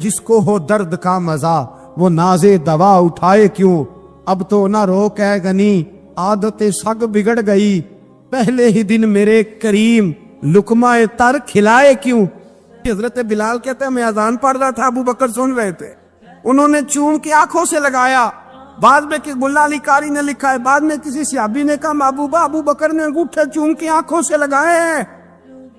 جس کو ہو درد کا مزہ وہ نازے دوا اٹھائے کیوں، اب تو نہ روک ہے غنی عادت سگ بگڑ گئی، پہلے ہی دن میرے کریم لقمہ تر کھلائے کیوں۔ حضرت بلال کہتے ہیں میں اذان پڑھ رہا تھا، ابو بکر سن رہے تھے، انہوں نے چوم کے آنکھوں سے لگایا۔ بعد میں کہ ملا علی قاری نے لکھا ہے، بعد میں کسی صحابی نے کہا محبوبہ ابو بکر نے انگوٹھے چوم کے آنکھوں سے لگائے ہیں،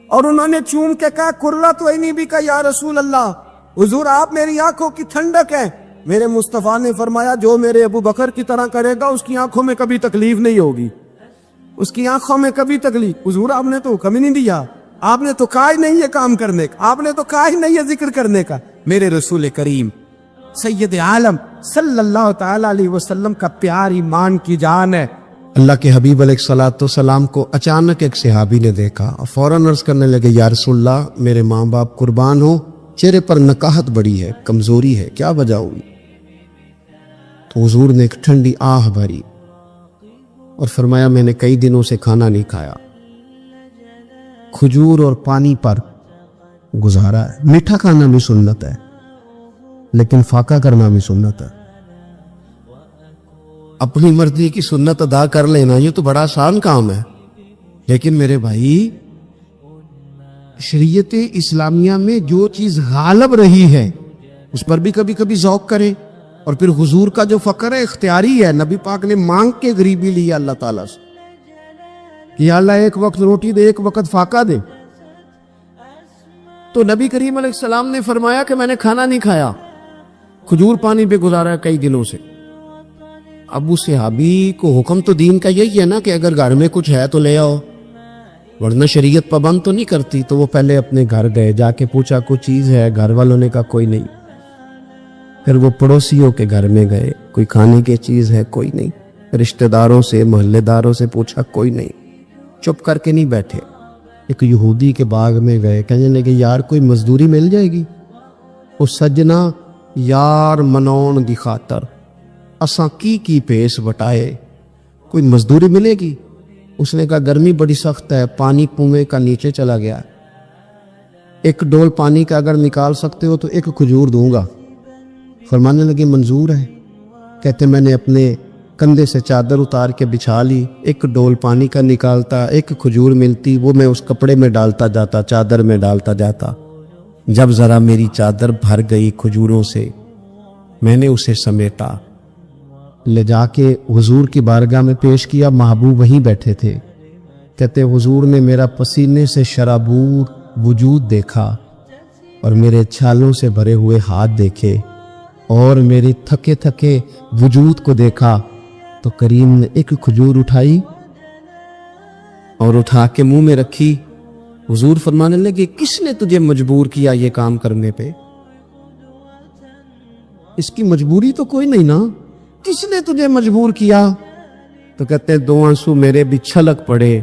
اور انہوں نے چوم کے کہا قرۃ عینی بک یا رسول اللہ، حضور آپ میری آنکھوں کی ٹھنڈک ہیں۔ میرے مصطفیٰ نے فرمایا جو میرے ابو بکر کی طرح کرے گا اس کی آنکھوں میں کبھی تکلیف نہیں ہوگی، اس کی آنکھوں میں کبھی تکلیف۔ حضور آپ نے تو حکم ہی نہیں دیا، آپ نے تو کہا ہی نہیں یہ کام کرنے کا، آپ نے تو کہا ہی نہیں یہ ذکر کرنے کا۔ میرے رسول کریم سید عالم صلی اللہ تعالی علیہ وسلم کا پیار ایمان کی جان ہے۔ اللہ کے حبیب علیہ الصلوۃ والسلام کو اچانک ایک صحابی نے دیکھا اور فوراً عرض کرنے لگے یا رسول اللہ میرے ماں باپ قربان ہوں، چہرے پر نکاہت بڑی ہے، کمزوری ہے، کیا وجہ ہوئی؟ تو حضور نے ایک ٹھنڈی آہ بھری اور فرمایا میں نے کئی دنوں سے کھانا نہیں کھایا، کھجور اور پانی پر گزارا ہے۔ میٹھا کھانا بھی سنت ہے لیکن فاقہ کرنا بھی سنت ہے۔ اپنی مرضی کی سنت ادا کر لینا یہ تو بڑا آسان کام ہے، لیکن میرے بھائی شریعت اسلامیہ میں جو چیز غالب رہی ہے اس پر بھی کبھی کبھی ذوق کریں۔ اور پھر حضور کا جو فقر ہے اختیاری ہے، نبی پاک نے مانگ کے غریبی لی اللہ تعالیٰ سے کہ یا اللہ ایک وقت روٹی دے ایک وقت فاقہ دے۔ تو نبی کریم علیہ السلام نے فرمایا کہ میں نے کھانا نہیں کھایا، کھجور پانی پہ گزارا کئی دنوں سے۔ ابو صحابی کو حکم تو دین کا یہی ہے نا کہ اگر گھر میں کچھ ہے تو لے آؤ، ورنہ شریعت پابند تو نہیں کرتی۔ تو وہ پہلے اپنے گھر گئے، جا کے پوچھا کوئی چیز ہے، گھر والوں نے کہا کوئی نہیں۔ پھر وہ پڑوسیوں کے گھر میں گئے، کوئی کھانے کی چیز ہے، کوئی نہیں۔ رشتہ داروں سے محلے داروں سے پوچھا، کوئی نہیں۔ چپ کر کے نہیں بیٹھے، ایک یہودی کے باغ میں گئے، کہنے لگے یار کوئی مزدوری مل جائے گی؟ وہ سجنا یار منون دی خاطر اساں کی پیس وٹائے، کوئی مزدوری ملے گی؟ اس نے کہا گرمی بڑی سخت ہے، پانی کنویں کا نیچے چلا گیا، ایک ڈول پانی کا اگر نکال سکتے ہو تو ایک کھجور دوں گا۔ فرمانے لگے منظور ہے۔ کہتے میں نے اپنے کندھے سے چادر اتار کے بچھا لی، ایک ڈول پانی کا نکالتا، ایک کھجور ملتی، وہ میں اس کپڑے میں ڈالتا جاتا، چادر میں ڈالتا جاتا۔ جب ذرا میری چادر بھر گئی کھجوروں سے، میں نے اسے سمیٹا، لے جا کے حضور کی بارگاہ میں پیش کیا۔ محبوب وہیں بیٹھے تھے۔ کہتے حضور نے میرا پسینے سے شرابور وجود دیکھا اور میرے چھالوں سے بھرے ہوئے ہاتھ دیکھے اور میرے تھکے تھکے وجود کو دیکھا، تو کریم نے ایک کھجور اٹھائی اور اٹھا کے منہ میں رکھی۔ حضور فرمانے لگے کس نے تجھے مجبور کیا یہ کام کرنے پہ؟ اس کی مجبوری تو کوئی نہیں نا، کس نے تجھے مجبور کیا؟ تو کہتے ہیں دو آنسو میرے بھی چھلک پڑے۔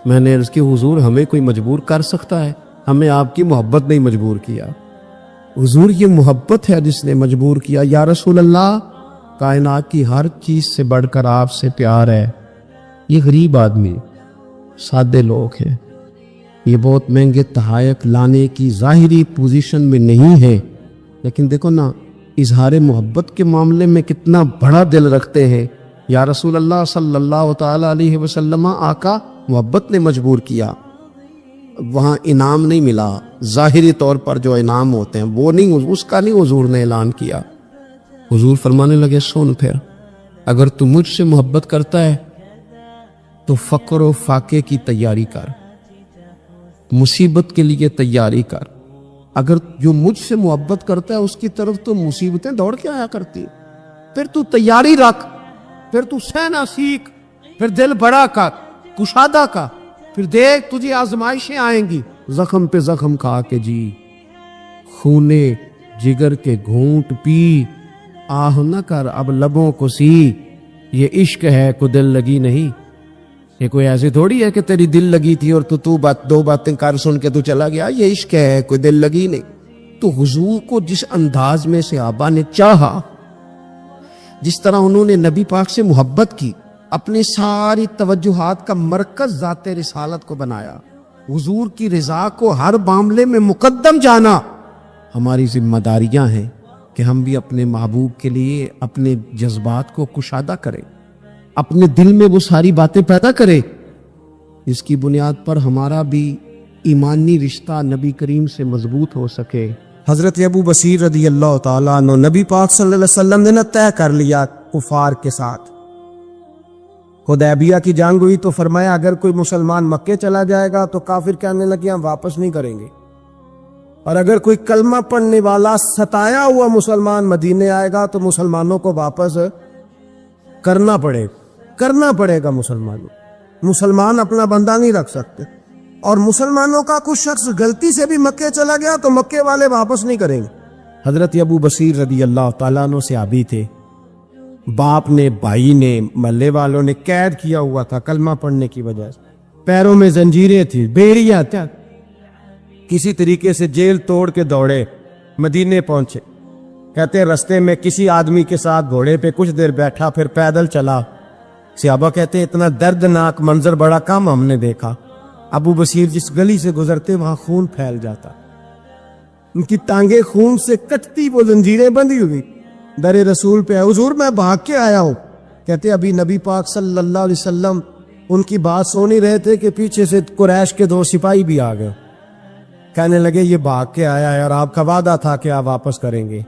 میں نے عرض کی حضور ہمیں کوئی مجبور کر سکتا ہے؟ ہمیں آپ کی محبت نہیں مجبور کیا۔ حضور یہ محبت ہے جس نے مجبور کیا۔ یا رسول اللہ کائنات کی ہر چیز سے بڑھ کر آپ سے پیار ہے۔ یہ غریب آدمی، سادے لوگ ہیں، یہ بہت مہنگے تحائف لانے کی ظاہری پوزیشن میں نہیں ہے، لیکن دیکھو نا اظہار محبت کے معاملے میں کتنا بڑا دل رکھتے ہیں۔ یا رسول اللہ صلی اللہ تعالی علیہ وسلم آقا محبت نے مجبور کیا، وہاں انعام نہیں ملا، ظاہری طور پر جو انعام ہوتے ہیں وہ نہیں، اس کا نہیں حضور نے اعلان کیا۔ حضور فرمانے لگے سن پھر اگر تو مجھ سے محبت کرتا ہے تو فقر و فاقے کی تیاری کر، مصیبت کے لیے تیاری کر۔ اگر جو مجھ سے محبت کرتا ہے اس کی طرف تو مصیبتیں دوڑ کے آیا کرتی، پھر تو تیاری رکھ، پھر تو سہنا سیکھ، پھر دل بڑا کر، کشادہ کا، پھر دیکھ تجھے آزمائشیں آئیں گی، زخم پہ زخم کھا کے جی، خونے جگر کے گھونٹ پی، آہ نہ کر اب لبوں کو سی، یہ عشق ہے کو دل لگی نہیں۔ یہ کوئی ایسی تھوڑی ہے کہ تیری دل لگی تھی اور تو دو باتیں کر سن کے تو چلا گیا، یہ عشق ہے کوئی دل لگی نہیں۔ تو حضور کو جس انداز میں صحابہ نے چاہا، جس طرح انہوں نے نبی پاک سے محبت کی، اپنی ساری توجہات کا مرکز ذات رسالت کو بنایا، حضور کی رضا کو ہر معاملے میں مقدم جانا، ہماری ذمہ داریاں ہیں کہ ہم بھی اپنے محبوب کے لیے اپنے جذبات کو کشادہ کریں، اپنے دل میں وہ ساری باتیں پیدا کریں جس کی بنیاد پر ہمارا بھی ایمانی رشتہ نبی کریم سے مضبوط ہو سکے۔ حضرت ابو بصیر رضی اللہ تعالیٰ عنہ، نبی پاک صلی اللہ علیہ وسلم نے طے کر لیا کفار کے ساتھ، حدیبیہ کی جنگ ہوئی تو فرمایا اگر کوئی مسلمان مکے چلا جائے گا تو کافر کہنے لگے ہم واپس نہیں کریں گے، اور اگر کوئی کلمہ پڑھنے والا ستایا ہوا مسلمان مدینے آئے گا تو مسلمانوں کو واپس کرنا پڑے گا۔ مسلمان اپنا بندہ نہیں رکھ سکتے، اور مسلمانوں کا کچھ شخص غلطی سے بھی مکے چلا گیا تو مکے والے واپس نہیں کریں گے۔ حضرت ابو بصیر رضی اللہ تعالیٰ عنہ صحابی تھے، باپ نے، بھائی نے، محلے والوں نے قید کیا ہوا تھا کلمہ پڑھنے کی وجہ سے، پیروں میں زنجیریں تھی، بیڑیاں تھا، کسی طریقے سے جیل توڑ کے دوڑے مدینے پہنچے۔ کہتے ہیں رستے میں کسی آدمی کے ساتھ گھوڑے پہ کچھ دیر بیٹھا، پھر پیدل چلا۔ صحابہ کہتے ہیں اتنا دردناک منظر بڑا کم ہم نے دیکھا۔ ابو بصیر جس گلی سے گزرتے وہاں خون پھیل جاتا، ان کی ٹانگیں خون سے کٹتی، وہ زنجیریں بندھی ہوئی، در رسول پہ حضور میں بھاگ کے آیا ہوں۔ کہتے ابھی نبی پاک صلی اللہ علیہ وسلم ان کی بات سن ہی رہے تھے کہ پیچھے سے قریش کے 2 سپاہی بھی آ گئے، کہنے لگے یہ بھاگ کے آیا ہے اور آپ کا وعدہ تھا کہ آپ واپس کریں گے۔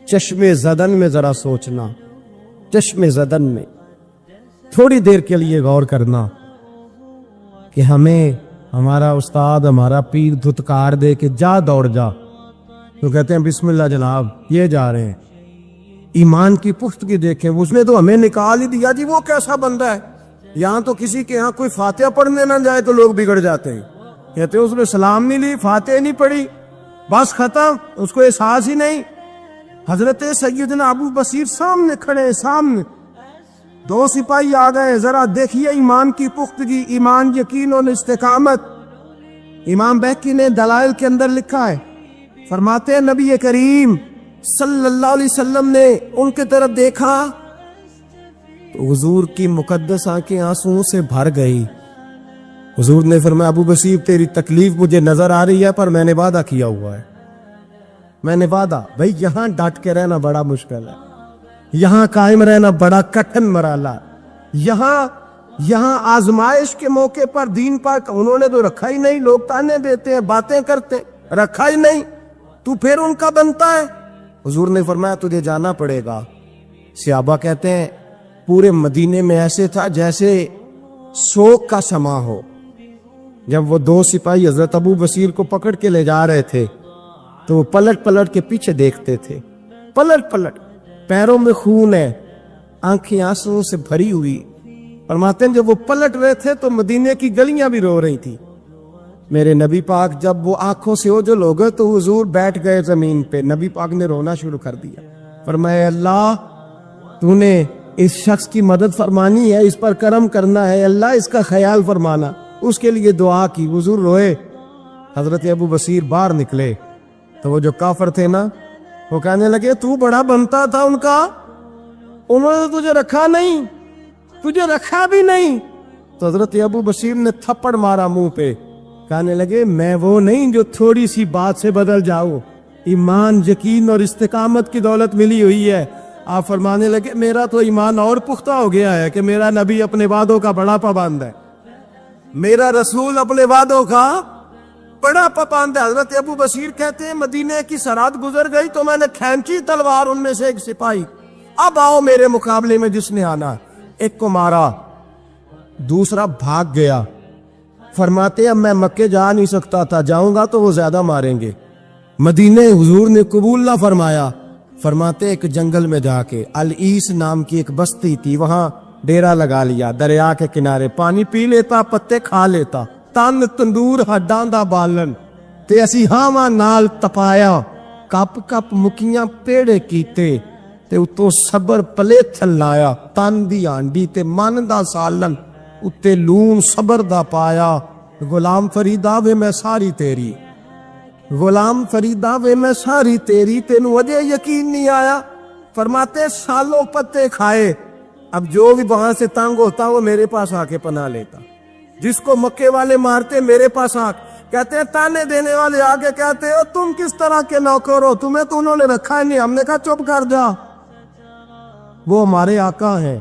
چشم زدن میں ذرا سوچنا، چشم زدن میں تھوڑی دیر کے لیے غور کرنا کہ ہمیں ہمارا استاد، ہمارا پیر دھتکار دے کہ جا دوڑ جا، تو کہتے ہیں بسم اللہ جناب یہ جا رہے ہیں۔ ایمان کی پختگی دیکھیں، اس نے تو ہمیں نکال ہی دیا جی، وہ کیسا بندہ ہے۔ یہاں تو کسی کے یہاں کوئی فاتحہ پڑھنے نہ جائے تو لوگ بگڑ جاتے ہیں، کہتے ہیں اس نے سلام نہیں لی، فاتحہ نہیں پڑھی، بس ختم، اس کو احساس ہی نہیں۔ حضرت سیدنا ابو بصیر سامنے کھڑے ہیں، سامنے 2 سپاہی آ گئے، ذرا دیکھیے ایمان کی پختگی، ایمان، یقین اور استقامت۔ امام بہقی نے دلائل کے اندر لکھا ہے، فرماتے ہیں نبی کریم صلی اللہ علیہ وسلم نے ان کی طرف دیکھا تو حضور کی مقدس آنکھیں آنسوؤں سے بھر گئی۔ حضور نے فرمایا ابو بصیر تیری تکلیف مجھے نظر آ رہی ہے، پر میں نے وعدہ کیا ہوا ہے، میں نے وعدہ۔ بھائی یہاں ڈٹ کے رہنا بڑا مشکل ہے، یہاں قائم رہنا بڑا کٹھن مرحلہ، یہاں آزمائش کے موقع پر دین پر انہوں نے تو رکھا ہی نہیں، لوگ تانے دیتے ہیں، باتیں کرتے ہیں، رکھا ہی نہیں، تو پھر ان کا بنتا ہے۔ حضور نے فرمایا تجھے جانا پڑے گا۔ صحابہ کہتے ہیں پورے مدینے میں ایسے تھا جیسے سوگ کا سما ہو۔ جب وہ 2 سپاہی حضرت ابو بصیر کو پکڑ کے لے جا رہے تھے تو وہ پلٹ پلٹ کے پیچھے دیکھتے تھے، پلٹ پلٹ، پیروں میں خون ہے، آنکھیں آنسوؤں سے بھری ہوئی۔ فرماتے ہیں جب وہ پلٹ رہے تھے تو مدینے کی گلیاں بھی رو رہی تھی۔ میرے نبی پاک جب وہ آنکھوں سے اوجھل ہو گئے تو حضور بیٹھ گئے زمین پہ، نبی پاک نے رونا شروع کر دیا۔ فرمایا اللہ تو نے اس شخص کی مدد فرمانی ہے، اس پر کرم کرنا ہے، اللہ اس کا خیال فرمانا، اس کے لیے دعا کی، حضور روئے۔ حضرت ابو بصیر باہر نکلے تو وہ جو کافر تھے نا وہ کہنے لگے تو بڑا بنتا تھا ان کا، انہوں نے تجھے رکھا نہیں، تجھے رکھا بھی نہیں۔ تو حضرت ابو بصیر نے تھپڑ مارا منہ پہ، کہنے لگے میں وہ نہیں جو تھوڑی سی بات سے بدل جاؤ، ایمان، یقین اور استقامت کی دولت ملی ہوئی ہے۔ آپ فرمانے لگے میرا تو ایمان اور پختہ ہو گیا ہے کہ میرا نبی اپنے وعدوں کا بڑا پابند ہے، میرا رسول اپنے وعدوں کا بڑا پابند ہے۔ حضرت ابو بصیر کہتے ہیں مدینے کی سرحد گزر گئی تو میں نے کھینچی تلوار، ان میں سے ایک سپاہی، اب آؤ میرے مقابلے میں جس نے آنا۔ ایک کو مارا، دوسرا بھاگ گیا۔ فرماتے اب میں مکے جا نہیں سکتا تھا، جاؤں گا تو وہ زیادہ ماریں گے۔ مدینے حضور نے قبول نہ فرمایا۔ فرماتے ایک جنگل میں جا کے، العیس نام کی ایک بستی تھی، وہاں ڈیرا لگا لیا، دریا کے کنارے، پانی پی لیتا، پتے کھا لیتا، تن تندور ہڈاں دا بالن تے اسی ہاواں نال تپایا، کپ کپ مکیاں پیڑے کیتے تے اتوں صبر پلیتھل لایا، تن دی ہانڈی تے من دا سالن اتے لون صبر دا پایا۔ غلام فریدا وے میں ساری تیری، غلام فریدا وے میں ساری تیری، تینوں وجہ یقین نہیں آیا۔ فرماتے سالوں پتے کھائے، اب جو بھی وہاں سے تنگ ہوتا وہ میرے پاس آ کے پناہ لیتا، جس کو مکے والے مارتے میرے پاس آ، کہتے ہیں تانے دینے والے آگے کہتے ہو تم کس طرح کے نوکر ہو, تمہیں تو انہوں نے رکھا ہی نہیں. ہم نے کہا چپ کر جا, وہ ہمارے آقا ہیں,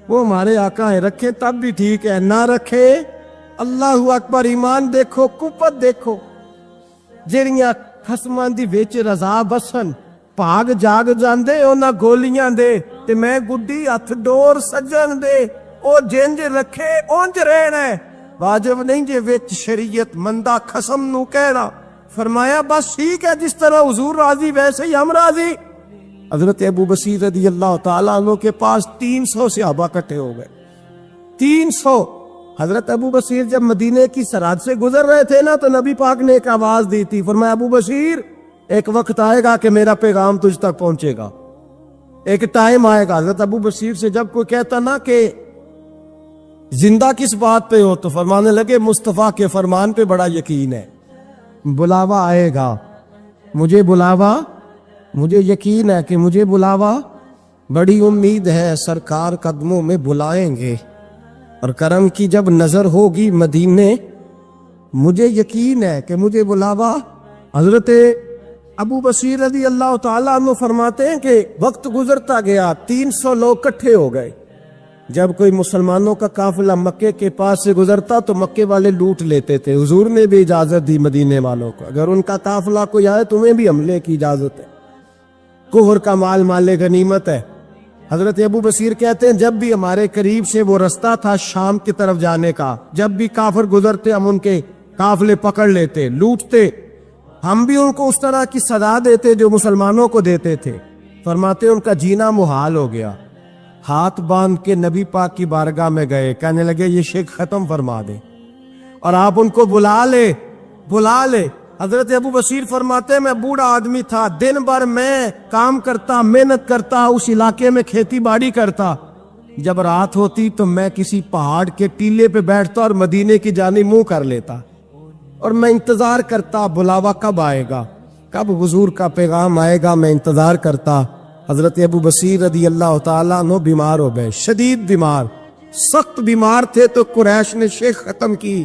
وہ ہمارے آقا ہیں, رکھے تب بھی ٹھیک ہے, نہ رکھے اللہ اکبر. ایمان دیکھو, قوت دیکھو, ਜਿਹੜੀਆਂ ਖਸਮਾਂ ਦੀ ਵਿੱਚ ਰਜ਼ਾ ਬਸਨ ਭਾਗ ਜਾਗ ਜਾਂਦੇ ਉਹਨਾਂ ਗੋਲੀਆਂ ਦੇ ਤੇ ਮੈਂ ਗੁੱਡੀ ਹੱਥ ਡੋਰ ਸੱਜਣ ਦੇ ਉਹ ਜਿੰਜ ਰੱਖੇ ਉਂਝ ਰਹਿਣਾ. ਵਾਜਬ ਨਹੀਂ ਜੇ ਵਿੱਚ ਸ਼ਰੀਅਤ ਮੰਦਾ ਖਸਮ ਨੂੰ ਕਹਿਣਾ. فرمایا بس ٹھیک ہے, جس طرح حضور راضی ویسے ہی ہم راضی. حضرت ابو بصیر رضی اللہ تعالیٰ عنہ کے پاس 300 صحابہ اکٹھے ہو گئے. 300. حضرت ابو بصیر جب مدینے کی سرحد سے گزر رہے تھے نا تو نبی پاک نے ایک آواز دی تھی. فرمایا ابو بصیر ایک وقت آئے گا کہ میرا پیغام تجھ تک پہنچے گا, ایک ٹائم آئے گا. حضرت ابو بصیر سے جب کوئی کہتا نا کہ زندہ کس بات پہ ہو تو فرمانے لگے مصطفیٰ کے فرمان پہ بڑا یقین ہے, بلاوا آئے گا, مجھے بلاوا, مجھے یقین ہے کہ مجھے بلاوا, بڑی امید ہے سرکار قدموں میں بلائیں گے, اور کرم کی جب نظر ہوگی مدینے مجھے یقین ہے کہ مجھے بلاوا. حضرت ابو بصیر رضی اللہ تعالیٰ عنہ فرماتے ہیں کہ وقت گزرتا گیا, 300 لوگ اکٹھے ہو گئے. جب کوئی مسلمانوں کا قافلہ مکے کے پاس سے گزرتا تو مکے والے لوٹ لیتے تھے. حضور نے بھی اجازت دی مدینے والوں کو, اگر ان کا قافلہ کوئی آئے تمہیں بھی حملے کی اجازت ہے, کفر کا مال مال غنیمت ہے. حضرت ابو بصیر کہتے ہیں جب بھی ہمارے قریب سے وہ رستہ تھا شام کی طرف جانے کا, جب بھی کافر گزرتے ہم ان کے قافلے پکڑ لیتے, لوٹتے. ہم بھی ان کو اس طرح کی سزا دیتے جو مسلمانوں کو دیتے تھے. فرماتے ان کا جینا محال ہو گیا. ہاتھ باندھ کے نبی پاک کی بارگاہ میں گئے, کہنے لگے یہ شرک ختم فرما دیں اور آپ ان کو بلا لے, بلا لے. حضرت ابو بصیر فرماتے میں بوڑھا آدمی تھا, دن بھر میں کام کرتا, محنت کرتا, اس علاقے میں کھیتی باڑی کرتا. جب رات ہوتی تو میں کسی پہاڑ کے ٹیلے پہ بیٹھتا اور مدینے کی جانب منہ کر لیتا, اور میں انتظار کرتا بلاوا کب آئے گا, کب حضور کا پیغام آئے گا, میں انتظار کرتا. حضرت ابو بصیر رضی اللہ تعالیٰ عنہ بیمار ہو گئے, شدید بیمار, سخت بیمار تھے تو قریش نے شیخ ختم کی.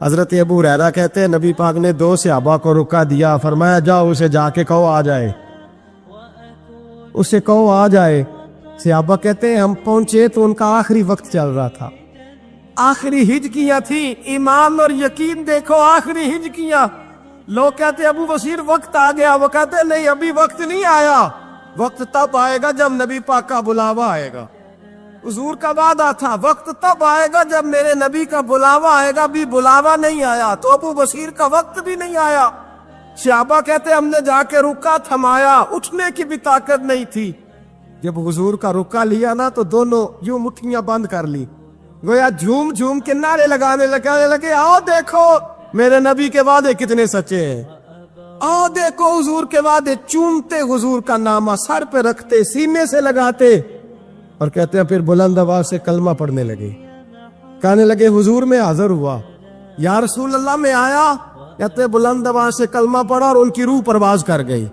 حضرت ابو ہریرہ کہتے ہیں نبی پاک نے 2 صحابہ کو رکا دیا, فرمایا جاؤ اسے جا کے کہو آ جائے, اسے کہو آ جائے. صحابہ کہتے ہیں ہم پہنچے تو ان کا آخری وقت چل رہا تھا, آخری ہجکیاں تھیں. ایمان اور یقین دیکھو, آخری ہجکیاں. لوگ کہتے ابو بصیر وقت آ گیا, وہ کہتے نہیں ابھی وقت نہیں آیا, وقت تب آئے گا جب نبی پاک کا بلاوا آئے گا. حضور کا وعدہ تھا وقت تب آئے گا جب میرے نبی کا بلاوا آئے گا, بھی بلاوا نہیں آیا تو ابو بصیر کا وقت بھی نہیں آیا. صحابہ کہتے ہم نے جا کے رکا تھمایا, اٹھنے کی بھی طاقت نہیں تھی. جب حضور کا رکا لیا نا تو دونوں یوں مٹھیاں بند کر لی, گویا جھوم جھوم کے نعرے لگانے لگے آؤ دیکھو میرے نبی کے وعدے کتنے سچے ہیں, آؤ دیکھو حضور کے وعدے. چومتے حضور کا نامہ, سر پہ رکھتے, سینے سے لگاتے, اور کہتے ہیں پھر بلند آواز سے کلمہ پڑھنے لگے. کہنے لگے حضور میں حاضر ہوا, یا رسول اللہ میں آیا. کہتے بلند آواز سے کلمہ پڑھا اور ان کی روح پرواز کر گئی,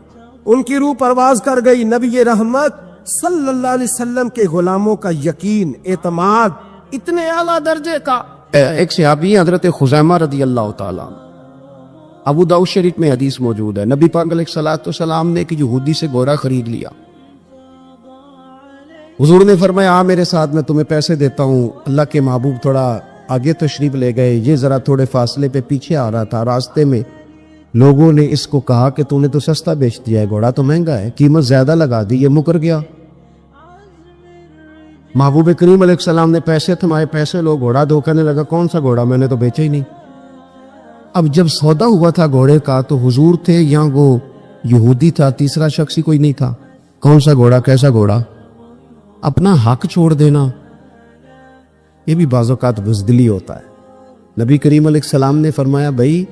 ان کی روح پرواز کر گئی. نبی رحمت صلی اللہ علیہ وسلم کے غلاموں کا یقین, اعتماد اتنے اعلیٰ درجے کا. ایک صحابی حضرت خزیمہ رضی اللہ تعالیٰ, ابو داؤد شریف میں حدیث موجود ہے, نبی پاک علیہ الصلوۃ والسلام نے ایک یہودی سے گھوڑا خرید لیا. حضور نے فرمایا آ میرے ساتھ, میں تمہیں پیسے دیتا ہوں. اللہ کے محبوب تھوڑا آگے تشریف لے گئے, یہ ذرا تھوڑے فاصلے پہ پیچھے آ رہا تھا. راستے میں لوگوں نے اس کو کہا کہ تو نے تو سستا بیچ دیا ہے, گھوڑا تو مہنگا ہے, قیمت زیادہ لگا دی. یہ مکر گیا. محبوب کریم علیہ السلام نے پیسے تھمائے, پیسے لو, گھوڑا دو. کہنے لگا کون سا گھوڑا, میں نے تو بیچا ہی نہیں. اب جب سودا ہوا تھا گھوڑے کا تو حضور تھے یا وہ یہودی تھا, تیسرا شخص ہی کوئی نہیں تھا. کون سا گھوڑا, کیسا گھوڑا, اپنا حق چھوڑ دینا, یہ بھی بعض اوقات بزدلی ہوتا ہے. نبی کریم علیہ السلام نے فرمایا بھائی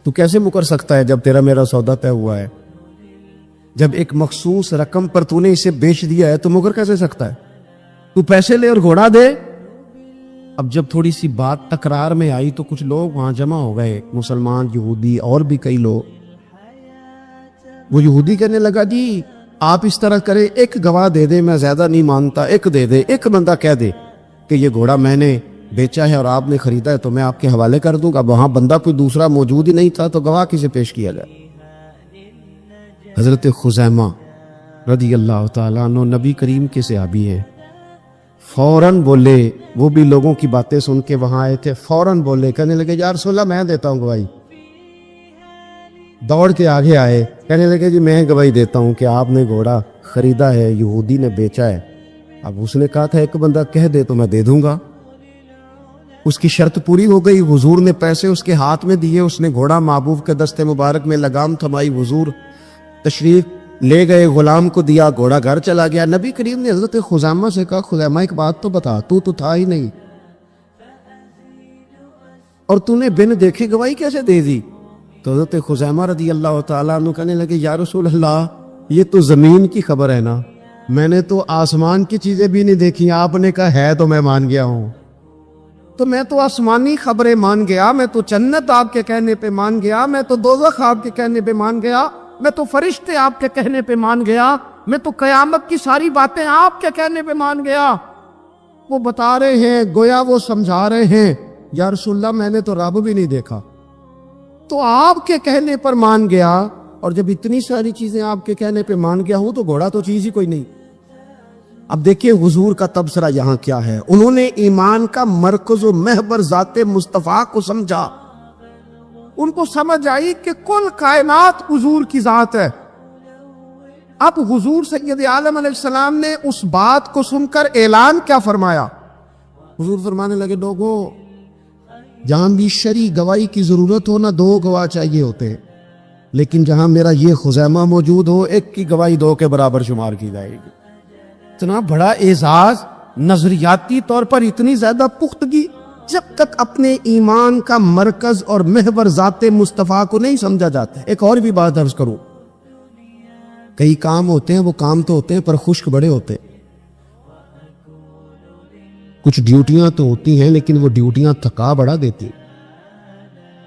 تو کیسے مکر سکتا ہے جب تیرا میرا سودا طے ہوا ہے, جب ایک مخصوص رقم پر تو نے اسے بیچ دیا ہے تو مکر کیسے سکتا ہے, تو پیسے لے اور گھوڑا دے. اب جب تھوڑی سی بات تکرار میں آئی تو کچھ لوگ وہاں جمع ہو گئے, مسلمان, یہودی اور بھی کئی لوگ. وہ یہودی کہنے لگا جی آپ اس طرح کرے, ایک گواہ دے دے, میں زیادہ نہیں مانتا, ایک دے دے, ایک بندہ کہہ دے کہ یہ گھوڑا میں نے بیچا ہے اور آپ نے خریدا ہے تو میں آپ کے حوالے کر دوں گا. وہاں بندہ کوئی دوسرا موجود ہی نہیں تھا تو گواہ کسے پیش کیا جائے؟ حضرت خزیمہ رضی اللہ تعالیٰ عنہ نبی کریم کے صحابی ہیں. فوراً بولے، وہ بھی لوگوں کی باتیں سن کے وہاں آئے تھے، فوراً بولے، کہنے لگے یا رسول اللہ میں دیتا ہوں گواہی. دوڑ کے آگے آئے، کہنے لگے جی میں گواہی دیتا ہوں کہ آپ نے گھوڑا خریدا ہے، یہودی نے بیچا ہے. اب اس نے کہا تھا ایک بندہ کہہ دے تو میں دے دوں گا. اس کی شرط پوری ہو گئی. حضور نے پیسے اس کے ہاتھ میں دیے، اس نے گھوڑا محبوب کے دستے مبارک میں لگام تھمائی، حضور تشریف لے گئے، غلام کو دیا، گھوڑا گھر چلا گیا. نبی کریم نے حضرت خزیمہ سے کہا خزیمہ ایک بات تو بتا، تو تھا ہی نہیں اور تو نے بن دیکھے گواہی کیسے دے دی؟ تو حضرت خزیمہ رضی اللہ تعالیٰ عنہ کہنے لگے یا رسول اللہ یہ تو زمین کی خبر ہے نا، میں نے تو آسمان کی چیزیں بھی نہیں دیکھی، آپ نے کہا ہے تو میں مان گیا ہوں. تو میں تو آسمانی خبریں مان گیا، میں تو جنت آپ کے کہنے پہ مان گیا، میں تو دوزخ آپ کے کہنے پہ مان گیا، میں تو فرشتے آپ کے کہنے پہ مان گیا، میں تو قیامت کی ساری باتیں آپ کے کہنے پہ مان گیا. وہ بتا رہے ہیں، گویا وہ سمجھا رہے ہیں یا رسول اللہ میں نے تو رب بھی نہیں دیکھا، تو آپ کے کہنے پر مان گیا. اور جب اتنی ساری چیزیں آپ کے کہنے پہ مان گیا ہوں تو گھوڑا تو چیز ہی کوئی نہیں. اب دیکھیں حضور کا تبصرہ یہاں کیا ہے. انہوں نے ایمان کا مرکز و محور ذات مصطفیٰ کو سمجھا. ان کو سمجھ آئی کہ کل کائنات حضور کی ذات ہے. اب حضور سید عالم علیہ السلام نے اس بات کو سن کر اعلان کیا فرمایا؟ حضور فرمانے لگے لوگوں جہاں بھی شرعی گواہی کی ضرورت ہو نہ دو گواہ چاہیے ہوتے ہیں، لیکن جہاں میرا یہ خزیمہ موجود ہو ایک کی گواہی دو کے برابر شمار کی جائے گی. اتنا بڑا اعزاز، نظریاتی طور پر اتنی زیادہ پختگی. جب تک اپنے ایمان کا مرکز اور محور ذات مصطفیٰ کو نہیں سمجھا جاتا. ایک اور بھی بات عرض کروں، کئی کام ہوتے ہیں، وہ کام تو ہوتے ہیں پر خشک بڑے ہوتے ہیں. کچھ ڈیوٹیاں تو ہوتی ہیں لیکن وہ ڈیوٹیاں تھکا بڑا دیتی ہیں.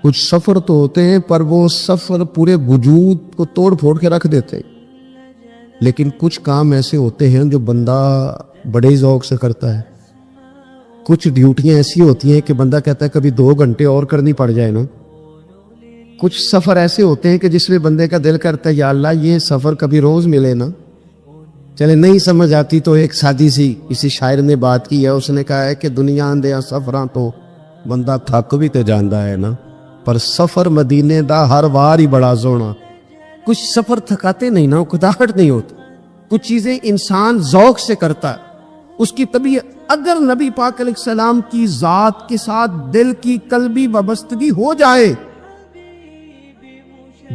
کچھ سفر تو ہوتے ہیں پر وہ سفر پورے وجود کو توڑ پھوڑ کے رکھ دیتے ہیں. لیکن کچھ کام ایسے ہوتے ہیں جو بندہ بڑے ذوق سے کرتا ہے. کچھ ڈیوٹیاں ایسی ہوتی ہیں کہ بندہ کہتا ہے کبھی 2 گھنٹے اور کرنی پڑ جائے نا. کچھ سفر ایسے ہوتے ہیں کہ جس میں بندے کا دل کرتا ہے یا اللہ یہ سفر کبھی روز ملے نا. چلے نہیں سمجھ آتی تو ایک سادی سی کسی شاعر نے بات کی ہے، اس نے کہا ہے کہ دنیا اندیا سفراں تو بندہ تھک بھی تے جاندا ہے نا، پر سفر مدینے دا ہر وار ہی بڑا سونا. کچھ سفر تھکاتے نہیں نا، اکتاہٹ نہیں ہوتی. کچھ چیزیں انسان ذوق سے کرتا ہے، اس کی طبیعت. اگر نبی پاک علیہ السلام کی ذات کے ساتھ دل کی قلبی وابستگی ہو جائے،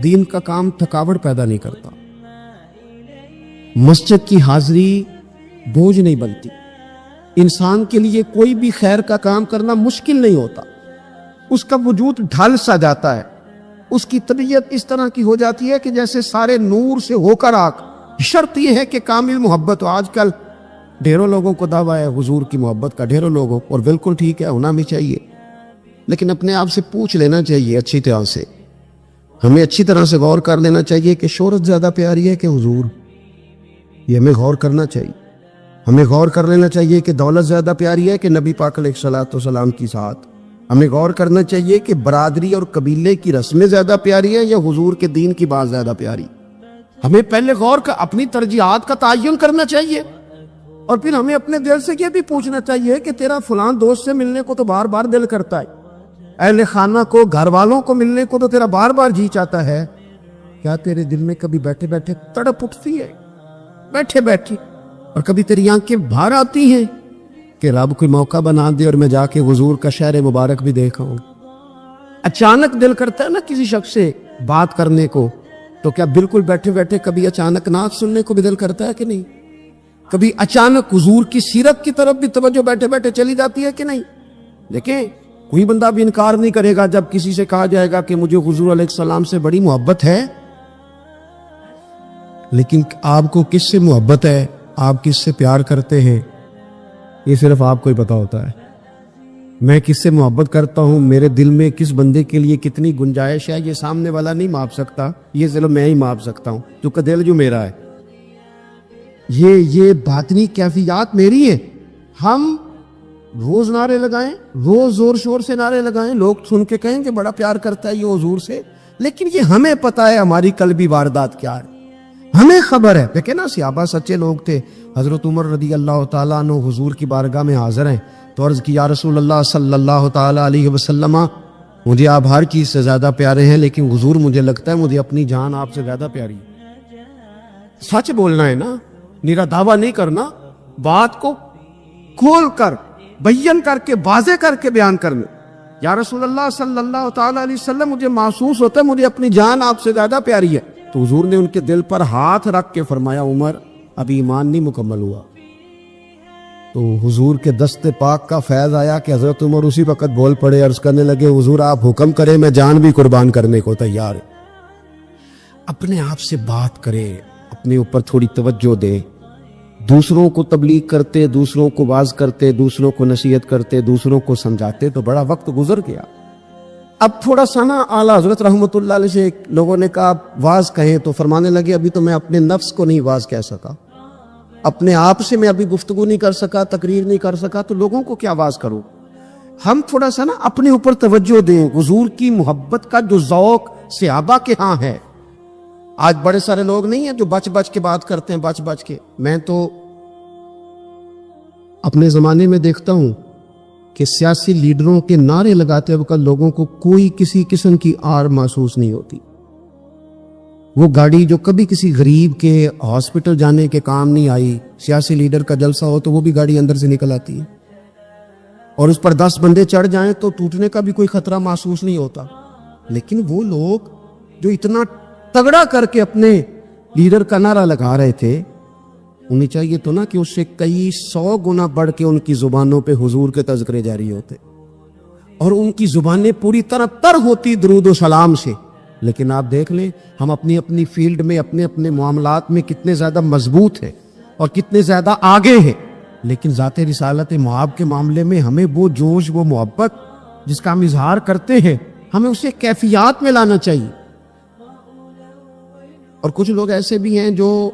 دین کا کام تھکاوٹ پیدا نہیں کرتا. مسجد کی حاضری بوجھ نہیں بنتی. انسان کے لیے کوئی بھی خیر کا کام کرنا مشکل نہیں ہوتا. اس کا وجود ڈھل سا جاتا ہے، اس کی طبیعت اس طرح کی ہو جاتی ہے کہ جیسے سارے نور سے ہو کر آگ. شرط یہ ہے کہ کامل محبت ہو. آج کل ڈھیروں لوگوں کو دعویٰ ہے حضور کی محبت کا، ڈھیروں لوگوں، اور بالکل ٹھیک ہے، ہونا بھی چاہیے، لیکن اپنے آپ سے پوچھ لینا چاہیے اچھی طرح سے. ہمیں اچھی طرح سے غور کر لینا چاہیے کہ شہرت زیادہ پیاری ہے کہ حضور. یہ ہمیں غور کرنا چاہیے. ہمیں غور کر لینا چاہیے کہ دولت زیادہ پیاری ہے کہ نبی پاک علیہ الصلوۃ والسلام کی ساتھ. ہمیں غور کرنا چاہیے کہ برادری اور قبیلے کی رسمیں زیادہ پیاری ہیں یا حضور کے دین کی بات زیادہ پیاری. ہمیں پہلے غور کا اپنی ترجیحات کا تعین کرنا چاہیے، اور پھر ہمیں اپنے دل سے یہ بھی پوچھنا چاہیے کہ تیرا فلان دوست سے ملنے کو تو بار بار دل کرتا ہے، اہل خانہ کو، گھر والوں کو ملنے کو تو تیرا بار بار جی چاہتا ہے، کیا تیرے دل میں کبھی بیٹھے بیٹھے تڑپ اٹھتی ہے، بیٹھے بیٹھے، اور کبھی تیری آنکھیں باہر آتی ہیں کہ رب کوئی موقع بنا دے اور میں جا کے حضور کا شہر مبارک بھی دیکھا ہوں؟ اچانک دل کرتا ہے نا کسی شخص سے بات کرنے کو، تو کیا بالکل بیٹھے بیٹھے کبھی اچانک نعت سننے کو بھی دل کرتا ہے کہ نہیں؟ کبھی اچانک حضور کی سیرت کی طرف بھی توجہ بیٹھے بیٹھے چلی جاتی ہے کہ نہیں؟ دیکھیں کوئی بندہ بھی انکار نہیں کرے گا جب کسی سے کہا جائے گا کہ مجھے حضور علیہ السلام سے بڑی محبت ہے، لیکن آپ کو کس سے محبت ہے، آپ کس سے پیار کرتے ہیں، یہ صرف آپ کو ہی پتا ہوتا ہے. میں کس سے محبت کرتا ہوں، میرے دل میں کس بندے کے لیے کتنی گنجائش ہے، یہ سامنے والا نہیں ماپ سکتا، یہ صرف میں ہی ماپ سکتا ہوں، کیونکہ دل جو میرا ہے. یہ باطنی کیفیات میری ہیں. ہم روز نعرے لگائیں، روز زور شور سے نعرے لگائیں، لوگ سن کے کہیں کہ بڑا پیار کرتا ہے یہ حضور سے، لیکن یہ ہمیں پتا ہے ہماری قلبی واردات کیا ہے، ہمیں خبر ہے۔ دیکھیں نا صحابہ سچے لوگ تھے۔ حضرت عمر رضی اللہ تعالیٰ عنہ حضور کی بارگاہ میں حاضر ہیں تو عرض کی یا رسول اللہ صلی اللہ تعالیٰ علیہ وسلم، مجھے آپ ہر چیز سے زیادہ پیارے ہیں، لیکن حضور مجھے لگتا ہے مجھے اپنی جان آپ سے زیادہ پیاری ہے۔ سچ بولنا ہے نا، میرا دعویٰ نہیں کرنا، بات کو کھول کر بیان کر کے واضح کر کے بیان کرنا۔ یا رسول اللہ صلی اللہ تعالیٰ علیہ وسلم، مجھے محسوس ہوتا ہے مجھے اپنی جان آپ سے زیادہ پیاری ہے۔ تو حضور نے ان کے دل پر ہاتھ رکھ کے فرمایا عمر ابھی ایمان نہیں مکمل ہوا۔ تو حضور کے دست پاک کا فیض آیا کہ حضرت عمر اسی وقت بول پڑے، عرض کرنے لگے حضور آپ حکم کریں، میں جان بھی قربان کرنے کو تیار ہوں۔ اپنے آپ سے بات کرے، اپنے اوپر تھوڑی توجہ دے، دوسروں کو تبلیغ کرتے، دوسروں کو واعظ کرتے، دوسروں کو نصیحت کرتے، دوسروں کو سمجھاتے تو بڑا وقت گزر گیا۔ اب تھوڑا سا نا اعلیٰ حضرت رحمۃ اللہ علیہ سے لوگوں نے کہا واعظ کہیں، تو فرمانے لگے ابھی تو میں اپنے نفس کو نہیں واعظ کہہ سکا، اپنے آپ سے میں ابھی گفتگو نہیں کر سکا، تقریر نہیں کر سکا، تو لوگوں کو کیا واعظ کروں۔ ہم تھوڑا سا نا اپنے اوپر توجہ دیں۔ حضور کی محبت کا جو ذوق صحابہ کے ہاں ہے، آج بڑے سارے لوگ نہیں ہیں جو بچ بچ کے بات کرتے ہیں، بچ بچ کے۔ میں تو اپنے زمانے میں دیکھتا ہوں کہ سیاسی لیڈروں کے نعرے لگاتے وقت لوگوں کو کوئی کسی قسم کی آر محسوس نہیں ہوتی۔ وہ گاڑی جو کبھی کسی غریب کے ہاسپٹل جانے کے کام نہیں آئی، سیاسی لیڈر کا جلسہ ہو تو وہ بھی گاڑی اندر سے نکل آتی ہے، اور اس پر 10 بندے چڑھ جائیں تو ٹوٹنے کا بھی کوئی خطرہ محسوس نہیں ہوتا۔ لیکن وہ لوگ جو اتنا تگڑا کر کے اپنے لیڈر کا نعرہ لگا رہے تھے، انہیں چاہیے تو نا کہ اس سے کئی 100 گنا بڑھ کے ان کی زبانوں پہ حضور کے تذکرے جاری ہوتے، اور ان کی زبانیں پوری طرح تر ہوتی درود و سلام سے۔ لیکن آپ دیکھ لیں ہم اپنی اپنی فیلڈ میں، اپنے اپنے معاملات میں کتنے زیادہ مضبوط ہیں اور کتنے زیادہ آگے ہیں، لیکن ذات رسالت معاب کے معاملے میں ہمیں وہ جوش، وہ محبت جس کا ہم اظہار کرتے ہیں، ہمیں اسے کیفیات میں لانا چاہیے۔ اور کچھ لوگ ایسے بھی ہیں جو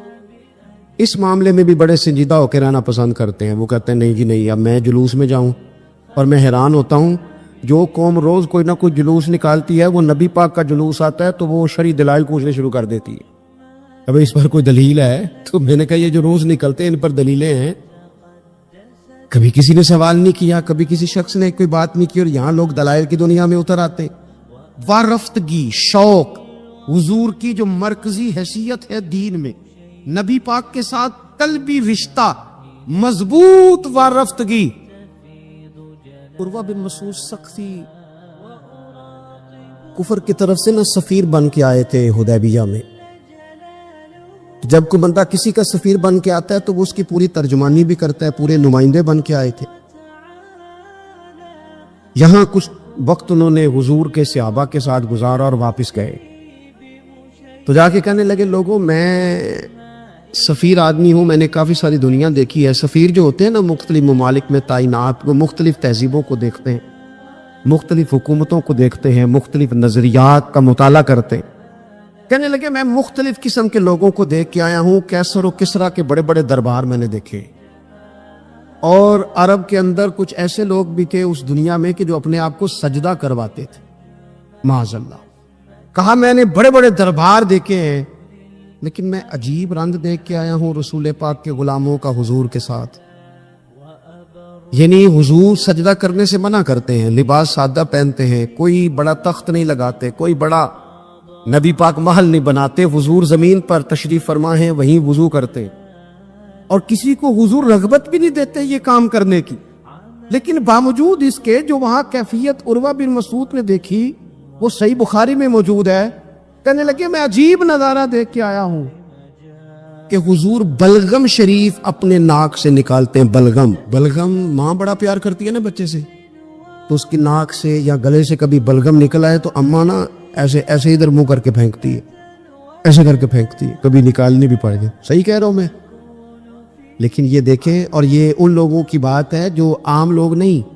اس معاملے میں بھی بڑے سنجیدہ ہو کے رہنا پسند کرتے ہیں۔ وہ کہتے ہیں نہیں جی نہیں، اب میں جلوس میں جاؤں۔ اور میں حیران ہوتا ہوں، جو قوم روز کوئی نہ کوئی جلوس نکالتی ہے، وہ نبی پاک کا جلوس آتا ہے تو وہ شرعی دلائل پوچھنے شروع کر دیتی ہے، اب اس پر کوئی دلیل ہے؟ تو میں نے کہا یہ جو روز نکلتے ہیں ان پر دلیلیں ہیں؟ کبھی کسی نے سوال نہیں کیا، کبھی کسی شخص نے کوئی بات نہیں کی، اور یہاں لوگ دلائل کی دنیا میں اتر آتے۔ وارفتگی، شوق، حضور کی جو مرکزی حیثیت ہے دین میں، نبی پاک کے ساتھ قلبی رشتہ، مضبوط وارفتگی۔ عروہ بن مسعود ثقفی کفر کی طرف سے سفیر بن کے آئے تھے حدیبیہ میں۔ جب کوئی بندہ کسی کا سفیر بن کے آتا ہے تو وہ اس کی پوری ترجمانی بھی کرتا ہے، پورے نمائندے بن کے آئے تھے۔ یہاں کچھ وقت انہوں نے حضور کے صحابہ کے ساتھ گزارا اور واپس گئے، تو جا کے کہنے لگے لوگوں میں سفیر آدمی ہوں، میں نے کافی ساری دنیا دیکھی ہے۔ سفیر جو ہوتے ہیں نا مختلف ممالک میں تعینات، وہ مختلف تہذیبوں کو دیکھتے ہیں، مختلف حکومتوں کو دیکھتے ہیں، مختلف نظریات کا مطالعہ کرتے ہیں۔ کہنے لگے میں مختلف قسم کے لوگوں کو دیکھ کے آیا ہوں، کیسر و کسرا کے بڑے بڑے دربار میں نے دیکھے، اور عرب کے اندر کچھ ایسے لوگ بھی تھے اس دنیا میں کہ جو اپنے آپ کو سجدہ کرواتے تھے، معاذ اللہ۔ کہا میں نے بڑے بڑے دربار دیکھے ہیں، لیکن میں عجیب رنگ دیکھ کے آیا ہوں رسول پاک کے غلاموں کا حضور کے ساتھ۔ یعنی حضور سجدہ کرنے سے منع کرتے ہیں، لباس سادہ پہنتے ہیں، کوئی بڑا تخت نہیں لگاتے، کوئی بڑا نبی پاک محل نہیں بناتے، حضور زمین پر تشریف فرما ہیں، وہیں وضو کرتے ہیں، اور کسی کو حضور رغبت بھی نہیں دیتے یہ کام کرنے کی۔ لیکن باوجود اس کے جو وہاں کیفیت عروہ بن مسعود نے دیکھی وہ صحیح بخاری میں موجود ہے۔ کہنے لگے میں عجیب نظارہ دیکھ کے آیا ہوں کہ حضور بلغم شریف اپنے ناک سے نکالتے ہیں۔ بلغم ماں بڑا پیار کرتی ہے نا بچے سے، تو اس کی ناک سے یا گلے سے کبھی بلغم نکل آئے تو اماں نا ایسے ایسے ادھر منہ کر کے پھینکتی ہے، ایسے کر کے پھینکتی ہے، کبھی نکالنی بھی پڑ جائے۔ صحیح کہہ رہا ہوں میں؟ لیکن یہ دیکھیں، اور یہ ان لوگوں کی بات ہے جو عام لوگ نہیں،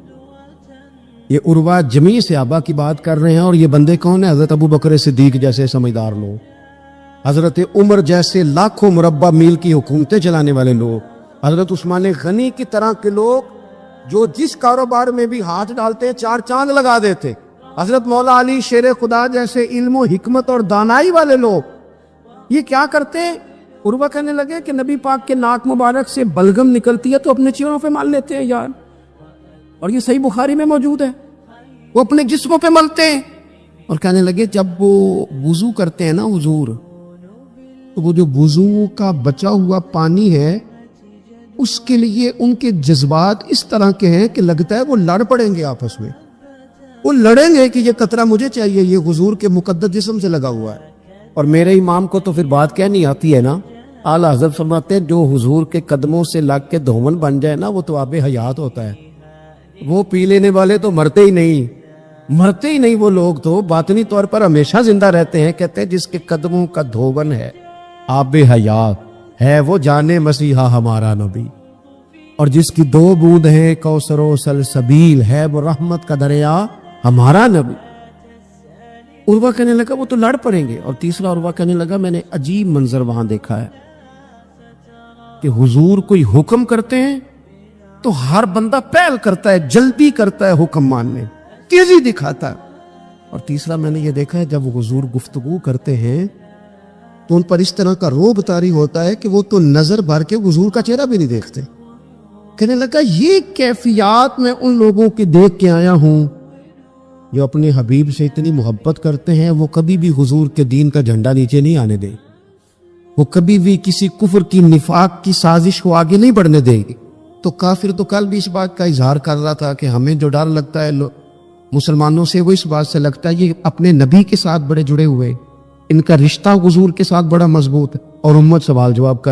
یہ عروہ جمیع صحابہ کی بات کر رہے ہیں۔ اور یہ بندے کون ہیں؟ حضرت ابو بکر صدیق جیسے سمجھدار لوگ، حضرت عمر جیسے لاکھوں مربع میل کی حکومتیں چلانے والے لوگ، حضرت عثمان غنی کی طرح کے لوگ جو جس کاروبار میں بھی ہاتھ ڈالتے ہیں 4 چاند لگا دیتے. حضرت مولا علی شیر خدا جیسے علم و حکمت اور دانائی والے لوگ یہ کیا کرتے ہیں؟ عروہ کہنے لگے کہ نبی پاک کے ناک مبارک سے بلغم نکلتی ہے تو اپنے چہروں پہ مال لیتے ہیں یار. اور یہ صحیح بخاری میں موجود ہے. وہ اپنے جسموں پہ ملتے ہیں. اور کہنے لگے جب وہ وضو کرتے ہیں نا حضور، تو وہ جو وضو کا بچا ہوا پانی ہے اس کے لیے ان کے جذبات اس طرح کے ہیں کہ لگتا ہے وہ لڑ پڑیں گے آپس میں. وہ لڑیں گے کہ یہ قطرہ مجھے چاہیے، یہ حضور کے مقدس جسم سے لگا ہوا ہے. اور میرے امام کو تو پھر بات کہنی آتی ہے نا. اعلیٰ حضرت فرماتے ہیں جو حضور کے قدموں سے لگ کے دھومن بن جائے نا وہ تو آب حیات ہوتا ہے. وہ پی لینے والے تو مرتے ہی نہیں وہ لوگ تو باطنی طور پر ہمیشہ زندہ رہتے ہیں. کہتے ہیں جس کے قدموں کا دھوون ہے آب حیات ہے وہ جانے مسیحا ہمارا نبی. اور جس کی 2 بوند ہیں کوثر و سلسبیل ہے وہ رحمت کا دریا ہمارا نبی. عروہ کہنے لگا وہ تو لڑ پڑیں گے. اور تیسرا عروہ کہنے لگا میں نے عجیب منظر وہاں دیکھا ہے کہ حضور کوئی حکم کرتے ہیں تو ہر بندہ پہل کرتا ہے، جلدی کرتا ہے حکم ماننے، تیزی دکھاتا ہے. اور تیسرا میں نے یہ دیکھا ہے جب حضور گفتگو کرتے ہیں تو ان پر اس طرح کا رعب طاری ہوتا ہے کہ وہ تو نظر بھر کے حضور کا چہرہ بھی نہیں دیکھتے. کہنے لگا یہ کیفیات میں ان لوگوں کی دیکھ کے آیا ہوں جو اپنے حبیب سے اتنی محبت کرتے ہیں. وہ کبھی بھی حضور کے دین کا جھنڈا نیچے نہیں آنے دیں. وہ کبھی بھی کسی کفر کی نفاق کی سازش کو آگے نہیں بڑھنے دیں گے. تو کافر تو کل بھی اس بات کا اظہار کر رہا تھا کہ ہمیں جو ڈر لگتا ہے مسلمانوں سے وہ اس بات سے لگتا ہے یہ اپنے نبی کے ساتھ بڑے جڑے ہوئے، ان کا رشتہ حضور کے ساتھ بڑا مضبوط ہے. اور امت سوال جواب کر